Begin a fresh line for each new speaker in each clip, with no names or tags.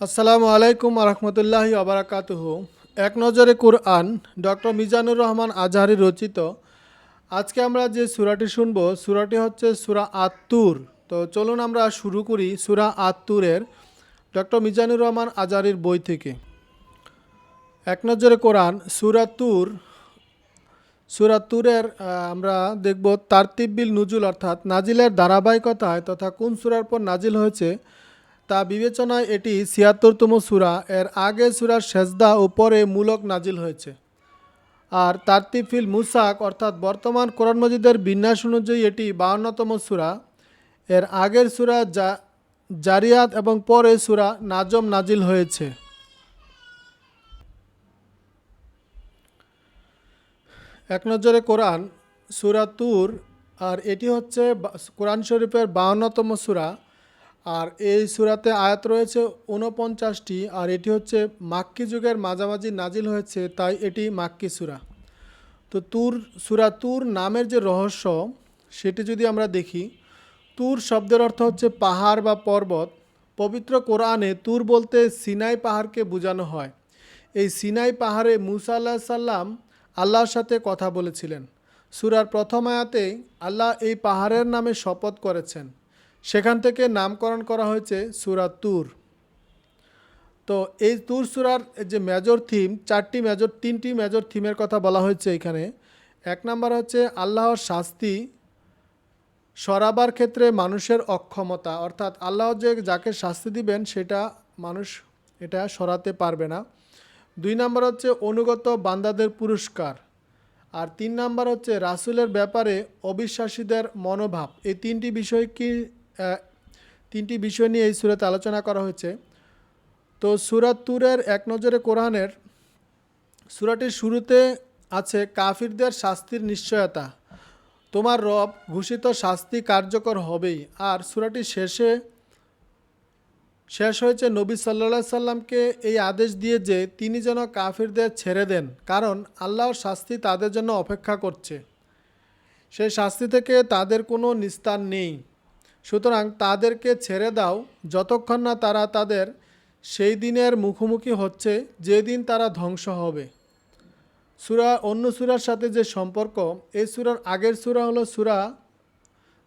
আসসালামু আলাইকুম রহমতুল্লাহি আবরাকাতুহু। এক নজরে কুরআন, ডক্টর মিজানুর রহমান আজহারি রচিত। আজকে আমরা যে সূরাটি শুনব, সূরাটি হচ্ছে সূরা আত-তুর। তো চলুন আমরা শুরু করি সূরা আত-তুরের ডক্টর মিজানুর রহমান আজহারির বই থেকে। এক নজরে কোরআন সূরা তুর। সূরা তুরের আমরা দেখব তারতিবিল নুজুল, অর্থাৎ নাজিলের ধারাবাহিকতায় তথা কোন সূরার পর নাজিল হয়েছে তা বিবেচনায় এটি ৭৬তম সূরা। এর আগে সূরা সেজদা ও পরে মূলক নাজিল হয়েছে। আর তারতিফিল মুসাক, অর্থাৎ বর্তমান কোরআন মজিদের বিন্যাস অনুযায়ী এটি ৫২তম সূরা। এর আগের সূরা জারিয়াত এবং পরে সূরা নাজম নাজিল হয়েছে। এক নজরে কোরআন সূরা তুর, আর এটি হচ্ছে কোরআন শরীফের ৫২তম সূরা। আর এই সূরাতে আয়াত রয়েছে ৪৯টি, আর এটি হচ্ছে মাক্কি যুগের মাঝামাঝি নাজিল হয়েছে, তাই এটি মাক্কি সূরা। তো সূরা তুর নামের যে রহস্য সেটি যদি আমরা দেখি, তুর শব্দের অর্থ হচ্ছে পাহাড় বা পর্বত। পবিত্র কোরআনে তুর বলতে সিনাই পাহাড়কে বোঝানো হয়। এই সিনাই পাহাড়ে মুসা আলাইহিস সালাম আল্লাহর সাথে কথা বলেছিলেন। সূরার প্রথম আয়াতেই আল্লাহ এই পাহাড়ের নামে শপথ করেছেন। সেখান থেকে নামকরণ করা হয়েছে সূরা তুর। তো এই তুর সূরার যে মেজর থিম, তিনটি মেজর থিমের কথা বলা হয়েছে এখানে। এক নাম্বার হচ্ছে আল্লাহর শাস্তি সরাবার ক্ষেত্রে মানুষের অক্ষমতা, অর্থাৎ আল্লাহ যে যাকে শাস্তি দিবেন সেটা মানুষ এটা সরাতে পারবে না। ২ নাম্বার হচ্ছে অনুগত বান্দাদের পুরস্কার। আর ৩ নাম্বার হচ্ছে রাসূলের ব্যাপারে অবিশ্বাসীদের মনোভাব। এই তিনটি বিষয় নিয়ে এই সূরাতে আলোচনা করা হয়েছে। তো সূরা তুরের এক নজরে কোরআনের সূরাটির শুরুতে আছে কাফিরদের শাস্তির নিশ্চয়তা। তোমার রব ঘোষিত শাস্তি কার্যকর হবেই। আর সূরাটি শেষ হয়েছে নবী সাল্লাল্লাহু আলাইহি সাল্লামকে এই আদেশ দিয়ে যে তিনি যেন কাফিরদের ছেড়ে দেন, কারণ আল্লাহর শাস্তি তাদের জন্য অপেক্ষা করছে। সেই শাস্তি থেকে তাদের কোনো নিস্তার নেই। সুতরাং তাদেরকে ছেড়ে দাও যতক্ষণ না তারা তাদের সেই দিনের মুখোমুখি হচ্ছে যেদিন তারা ধ্বংস হবে। অন্য সূরার সাথে যে সম্পর্ক, এই সূরার আগের সূরা হলো সূরা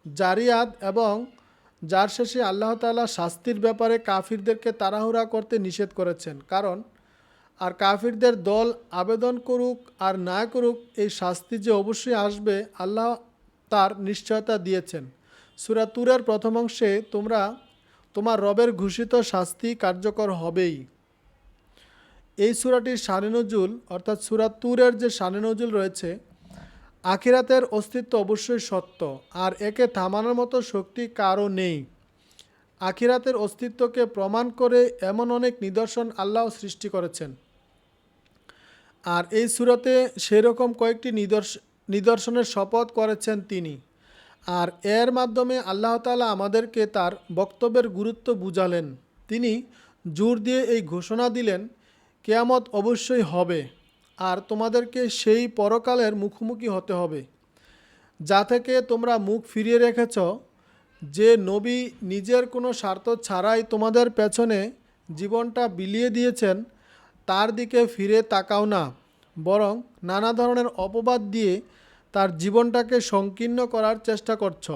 জারিয়াত, এবং যার শেষে আল্লাহ তাআলা শাস্তির ব্যাপারে কাফিরদেরকে তাড়াহুড়া করতে নিষেধ করেছেন। কারণ আর কাফিরদের দল আবেদন করুক আর না করুক, এই শাস্তি যে অবশ্যই আসবে আল্লাহ তার নিশ্চয়তা দিয়েছেন। সূরা তুরের প্রথম অংশে তোমার রবের ঘোষিত শাস্তি কার্যকর হবেই। এই সূরাটির শানে নজুল, অর্থাৎ সূরা তুরের যে শানে নজুল রয়েছে, আখিরাতের অস্তিত্ব অবশ্যই সত্য, আর একে থামানোর মতো শক্তি কারও নেই। আখিরাতের অস্তিত্বকে প্রমাণ করে এমন অনেক নিদর্শন আল্লাহ সৃষ্টি করেছেন। আর এই সূরাতে সেরকম কয়েকটি নিদর্শনের শপথ করেছেন তিনি। আর এর মাধ্যমে আল্লাহ তাআলা আমাদেরকে তার বক্তব্যের গুরুত্ব বুঝালেন। তিনি জোর দিয়ে এই ঘোষণা দিলেন, কিয়ামত অবশ্যই হবে, আর তোমাদেরকে সেই পরকালের মুখোমুখি হতে হবে যা থেকে তোমরা মুখ ফিরিয়ে রেখেছ। যে নবী নিজের কোনো স্বার্থ ছাড়াই তোমাদের পেছনে জীবনটা বিলিয়ে দিয়েছেন, তার দিকে ফিরে তাকাও না, বরং নানা ধরনের অপবাদ দিয়ে তার জীবনটাকে সংকীর্ণ করার চেষ্টা করছ।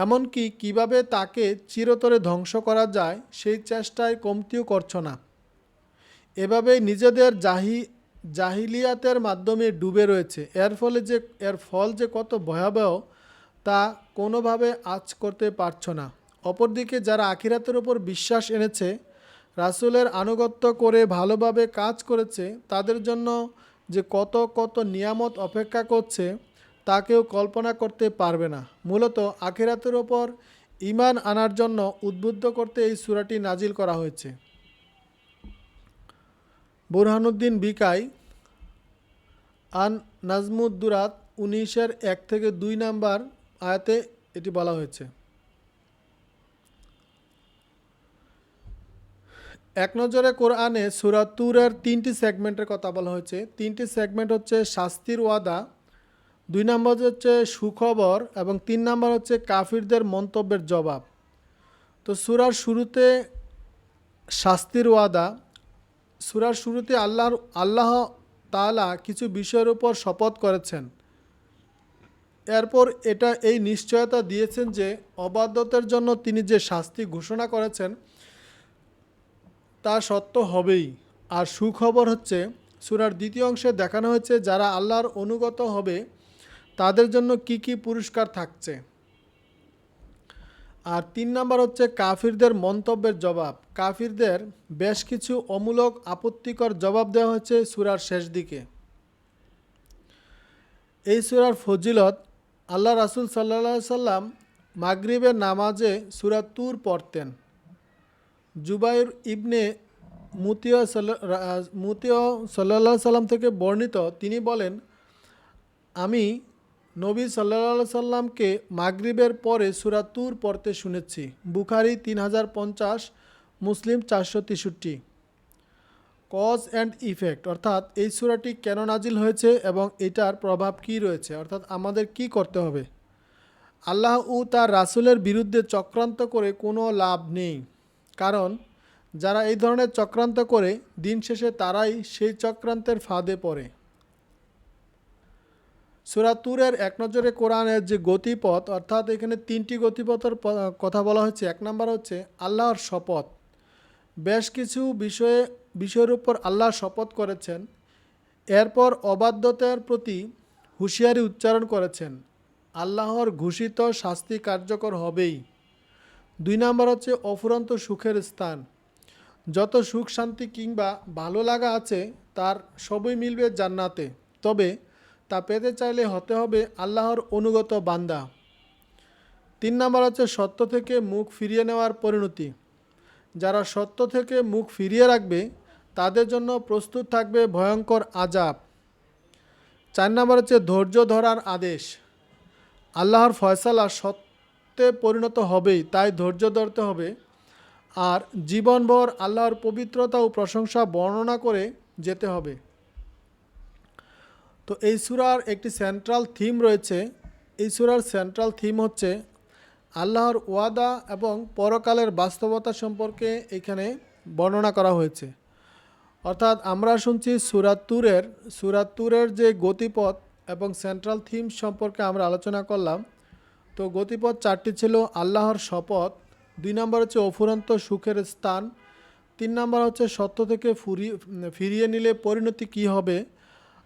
এমনকি কিভাবে তাকে চিরতরে ধ্বংস করা যায় সেই চেষ্টায় কমতিও করছ না। এভাবেই নিজেদের জাহিলিয়াতের মাধ্যমে ডুবে রয়েছে। এর ফল যে কত ভয়াবহ তা কোনোভাবে আঁচ করতে পারছ না। অপরদিকে যারা আখিরাতের ওপর বিশ্বাস এনেছে, রাসূলের আনুগত্য করে ভালোভাবে কাজ করেছে, তাদের জন্য যে কত কত নিয়ামত অপেক্ষা করছে তা কেউ কল্পনা করতে পারবে না। মূলত আখিরাতের ওপর ঈমান আনার জন্য উদ্বুদ্ধ করতে এই সূরাটি নাজিল করা হয়েছে। বুরহানুদ্দিন বিকাই আন নাজমুদ্দুরাত ১৯-এর ১ থেকে ২ নাম্বার আয়াতে এটি বলা হয়েছে। এক নজরে কোরআনে সূরা তুরের ৩টি সেগমেন্টের কথা বলা হয়েছে। ৩টি সেগমেন্ট হচ্ছে শাস্তির ওয়াদা, ২ নম্বর হচ্ছে সুখবর, এবং ৩ নম্বর হচ্ছে কাফিরদের মন্তব্যের জবাব। তো সূরার শুরুতে শাস্তির ওয়াদা। সূরার শুরুতে আল্লাহ তাআলা কিছু বিষয়ের উপর শপথ করেছেন। এরপর এই নিশ্চয়তা দিয়েছেন যে অবাধ্যতার জন্য তিনি যে শাস্তি ঘোষণা করেছেন তা সত্য হবেই। আর সুখবর হচ্ছে, সূরার দ্বিতীয় অংশে দেখানো হয়েছে যারা আল্লাহর অনুগত হবে তাদের জন্য কি কি পুরস্কার থাকছে। আর 3 নাম্বার হচ্ছে কাফিরদের মন্তব্যের জবাব। কাফিরদের বেশ কিছু অমূলক আপত্তিকর জবাব দেওয়া হয়েছে সূরার শেষ দিকে। এই সূরার ফজিলত, আল্লাহ রাসূল সাল্লাল্লাহু আলাইহি সাল্লাম মাগরিবের নামাজে সূরা তুর পড়তেন। জুবাইর ইবনে মুতিয় সাল্লাল্লাহু আলাইহি সাল্লাম থেকে বর্ণিত, তিনি বলেন, আমি নবী সাল্লাল্লাহু আলাইহি সাল্লামকে মাগরিবের পরে সূরা তুর পড়তে শুনেছি। বুখারী 3050, মুসলিম 463। কজ অ্যান্ড ইফেক্ট, অর্থাৎ এই সূরাটি কেন নাজিল হয়েছে এবং এটার প্রভাব কি রয়েছে, অর্থাৎ আমাদের কি করতে হবে। আল্লাহ ও তার রাসূলের বিরুদ্ধে চক্রান্ত করে কোনো লাভ নেই, কারণ যারা এই ধরনের চক্রান্ত করে দিন শেষে তারাই সেই চক্রান্তের ফাঁদে পড়ে। সূরা তুরের এক নজরে কোরআনের যে গতিপথ, অর্থাৎ এখানে 3টি গতিপথের কথা বলা হয়েছে। 1 নাম্বার হচ্ছে আল্লাহর শপথ। বেশ কিছু বিষয়ের উপর আল্লাহ শপথ করেছেন, এরপর অবাধ্যতার প্রতি হুঁশিয়ারি উচ্চারণ করেছেন। আল্লাহর ঘোষিত শাস্তি কার্যকর হবেই। 2 নাম্বার হচ্ছে অফুরন্ত সুখের স্থান। যত সুখ শান্তি কিংবা ভালো লাগা আছে তার সবই মিলবে জান্নাতে, তবে তা পেতে চাইলে হতে হবে আল্লাহর অনুগত বান্দা। 3 নাম্বার হচ্ছে সত্য থেকে মুখ ফিরিয়ে নেওয়ার পরিণতি। যারা সত্য থেকে মুখ ফিরিয়ে রাখবে তাদের জন্য প্রস্তুত থাকবে ভয়ঙ্কর আযাব। 4 নাম্বার হচ্ছে ধৈর্য ধরার আদেশ। আল্লাহর ফয়সালা সত্যে পরিণত হবেই, তাই ধৈর্য ধরতে হবে আর জীবনভর আল্লাহর পবিত্রতা ও প্রশংসা বর্ণনা করে যেতে হবে। তো এই সূরার একটি সেন্ট্রাল থিম রয়েছে। এই সূরার সেন্ট্রাল থিম হচ্ছে আল্লাহর ওয়াদা এবং পরকালের বাস্তবতা সম্পর্কে এখানে বর্ণনা করা হয়েছে। অর্থাৎ আমরা শুনছি সূরা তুরের যে গতিপথ এবং সেন্ট্রাল থিম সম্পর্কে আমরা আলোচনা করলাম। তো গতিপথ 4টি ছিল। আল্লাহর শপথ, 2 নাম্বার হচ্ছে অফুরন্ত সুখের স্থান, 3 নাম্বার হচ্ছে সত্য থেকে ফিরিয়ে নিলে পরিণতি কী হবে,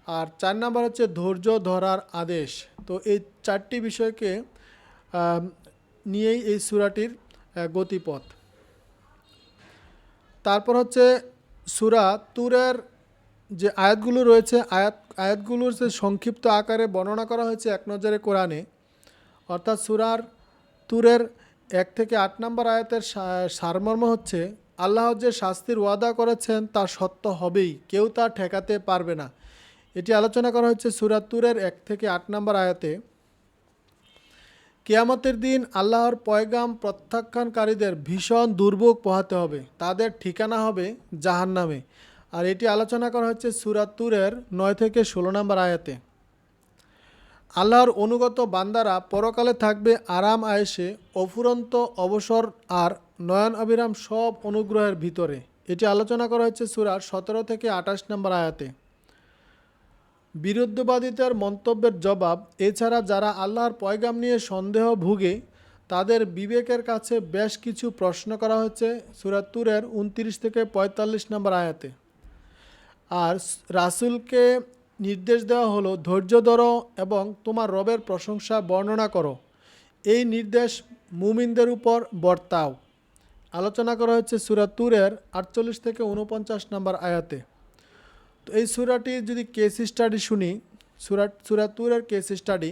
আর 4 নাম্বার হচ্ছে ধৈর্য ধরার আদেশ। তো এই 4টি বিষয়কে নিয়েই এই সূরাটির গতিপথ। তারপর হচ্ছে সূরা তুরের যে আয়াতগুলো রয়েছে, আয়াতগুলোর যে সংক্ষিপ্ত আকারে বর্ণনা করা হয়েছে এক নজরে কোরআনে। অর্থাৎ সূরার তুরের 1 থেকে 8 নম্বর আয়াতের সারমর্ম হচ্ছে আল্লাহ যে শাস্তির ওয়াদা করেছেন তা সত্য হবেই, কেউ তা ঠেকাতে পারবে না। এটি আলোচনা করা হচ্ছে সূরা তুরের 1 থেকে 8 নম্বর আয়াতে। কিয়ামতের দিন আল্লাহর পয়গাম প্রত্যাখ্যানকারীদের ভীষণ দুর্ভোগ পোহাতে হবে, তাদের ঠিকানা হবে জাহান্নামে। আর এটি আলোচনা করা হচ্ছে সূরা তুরের 9 থেকে 16 নম্বর আয়াতে। আল্লাহর অনুগত বান্দারা পরকালে থাকবে আরাম আয়েশে, অফুরন্ত অবসর আর নয়ন অবিরাম সব অনুগ্রহের ভিতরে। এটি আলোচনা করা হচ্ছে সূরার 17 থেকে 28 নম্বর আয়াতে। বিরুদ্ধবাদীদের মন্তব্যের জবাব। এছাড়া যারা আল্লাহর পয়গাম নিয়ে সন্দেহ ভুগে তাদের বিবেকের কাছে বেশ কিছু প্রশ্ন করা হচ্ছে সূরা তুরের 29 থেকে 45 নম্বর আয়াতে। আর রাসূলকে নির্দেশ দেওয়া হলো ধৈর্য ধরো এবং তোমার রবের প্রশংসা বর্ণনা করো। এই নির্দেশ মুমিনদের উপর বর্তাও। আলোচনা করা হচ্ছে সূরা তুরের 48 থেকে 49 নম্বর আয়াতে। তো এই সূরাটির যদি কেস স্টাডি শুনি, সূরা তুরের কেস স্টাডি।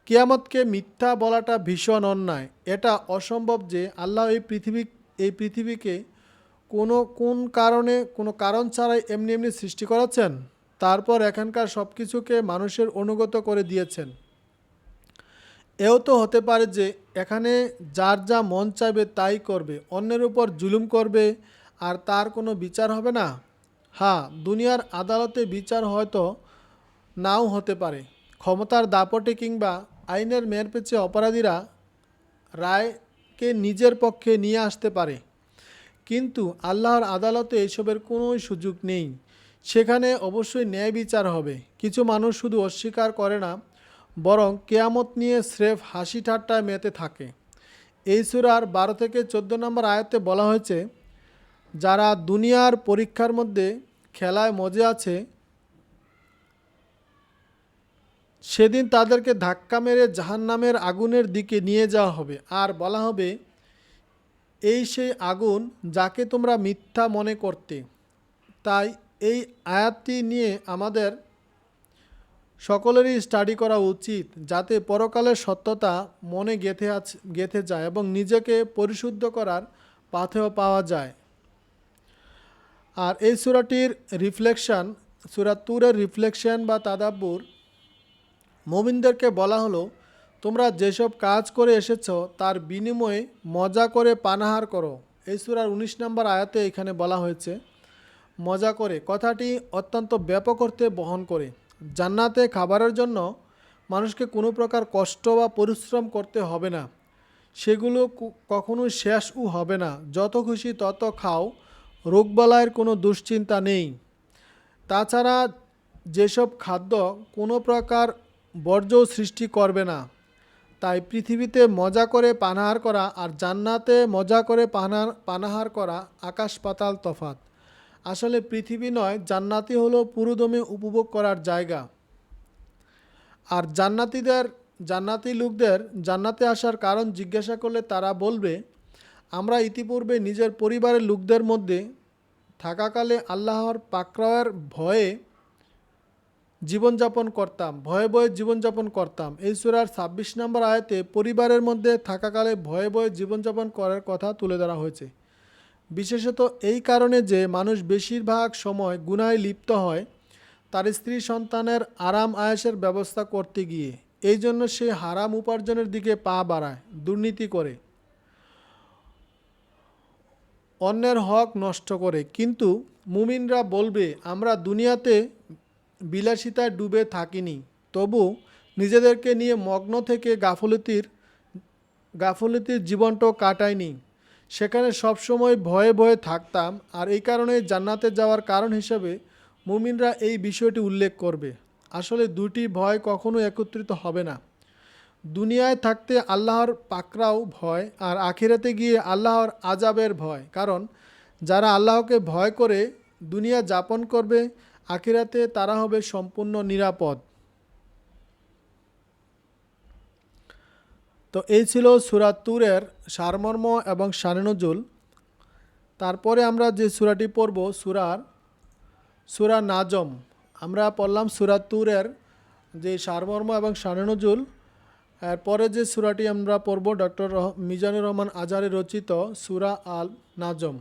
কিয়ামতকে মিথ্যা বলাটা ভীষণ অন্যায়। এটা অসম্ভব যে আল্লাহ এই পৃথিবীকে কোনো কারণ ছাড়াই এমনি সৃষ্টি করেছেন, তারপর এখানকার সব কিছুকে মানুষের অনুগত করে দিয়েছেন। এও তো হতে পারে যে এখানে যার যা মন চাইবে তাই করবে, অন্যের উপর জুলুম করবে আর তার কোনো বিচার হবে না। হ্যাঁ, দুনিয়ার আদালতে বিচার হয়তো নাও হতে পারে। ক্ষমতার দাপটে কিংবা আইনের মেয়ের পেছে অপরাধীরা রায়কে নিজের পক্ষে নিয়ে আসতে পারে, কিন্তু আল্লাহর আদালতে এসবের কোনো সুযোগ নেই। সেখানে অবশ্যই ন্যায় বিচার হবে। কিছু মানুষ শুধু অস্বীকার করে না, বরং কেয়ামত নিয়ে স্রেফ হাসি ঠাট্টায় মেতে থাকে। এই সূরার 12 থেকে 14 নম্বর আয়াতে বলা হয়েছে, যারা দুনিয়ার পরীক্ষার মধ্যে খেলায় মজে আছে, সেদিন তাদেরকে ধাক্কা মেরে জাহান্নামের আগুনের দিকে নিয়ে যাওয়া হবে। আর বলা হবে, এই সেই আগুন যাকে তোমরা মিথ্যা মনে করতে। তাই এই আয়াতটি নিয়ে আমাদের সকলেরই স্টাডি করা উচিত, যাতে পরকালের সত্যতা মনে গেঁথে যায় এবং নিজেকে পরিশুদ্ধ করার পাথেয় পাওয়া যায়। আর এই সূরাটির রিফ্লেকশন, সূরা তুরের রিফ্লেকশন বা তাদাব্বুর, মুমিনদেরকে বলা হলো, তোমরা যেসব কাজ করে এসেছো তার বিনিময়ে মজা করে পানাহার করো। এই সূরার 19 নম্বর আয়াতে এখানে বলা হয়েছে মজা করে, কথাটি অত্যন্ত ব্যাপক অর্থে বহন করে। জান্নাতে খাবারের জন্য মানুষকে কোনো প্রকার কষ্ট বা পরিশ্রম করতে হবে না। সেগুলো কখনোই শেষও হবে না। যত খুশি তত খাও, রোগবালাইয়ের কোনো দুশ্চিন্তা নেই। তাছাড়া যেসব খাদ্য কোনো প্রকার বর্জ্য সৃষ্টি করবে না। তাই পৃথিবীতে মজা করে পানাহার করা আর জান্নাতে মজা করে পানাহার করা আকাশ পাতাল তফাত। আসলে পৃথিবী নয়, জান্নাতি হলো পুরোদমে উপভোগ করার জায়গা। আর জান্নাতি লোকদের জান্নাতে আসার কারণ জিজ্ঞাসা করলে তারা বলবে, আমরা ইতিপূর্বে নিজের পরিবারের লোকদের মধ্যে থাকাকালে আল্লাহর পাকড়াওয়ের ভয়ে জীবনযাপন করতাম। এই সূরার 26 নম্বর আয়াতে পরিবারের মধ্যে থাকাকালে ভয়ে ভয়ে জীবনযাপন করার কথা তুলে ধরা হয়েছে। বিশেষত এই কারণে যে মানুষ বেশিরভাগ সময় গুনাহে লিপ্ত হয় তার স্ত্রী সন্তানের আরাম আয়েশের ব্যবস্থা করতে গিয়ে। এই জন্য সে হারাম উপার্জনের দিকে পা বাড়ায়, দুর্নীতি করে, অন্যের হক নষ্ট করে। কিন্তু মুমিনরা বলবে, আমরা দুনিয়াতে বিলাসিতায় ডুবে থাকিনি, তবু নিজেদেরকে নিয়ে মগ্ন থেকে গাফলতির জীবনটাও কাটায়নি। সেখানে সবসময় ভয়ে ভয়ে থাকতাম। আর এই কারণে জান্নাতে যাওয়ার কারণ হিসেবে মুমিনরা এই বিষয়টি উল্লেখ করবে। আসলে দুটি ভয় কখনো একত্রিত হবে না। দুনিয়ায় থাকতে আল্লাহর পাকড়াও ভয়, আর আখিরাতে গিয়ে আল্লাহর আযাবের ভয়। কারণ যারা আল্লাহকে ভয় করে দুনিয়া যাপন করবে, আখিরাতে তারা হবে সম্পূর্ণ নিরাপদ। তো এই ছিল সূরা তুরের সারমর্ম এবং শানে নুজুল। তারপরে আমরা যে সূরাটি পড়ব সূরা নাজম। আমরা পড়লাম সূরা তুরের যে সারমর্ম এবং শানে নুজুল। এরপরে যে সূরাটি আমরা পড়ব ডক্টর মিজানুর রহমান আজহারি রচিত সূরা আল নাজম।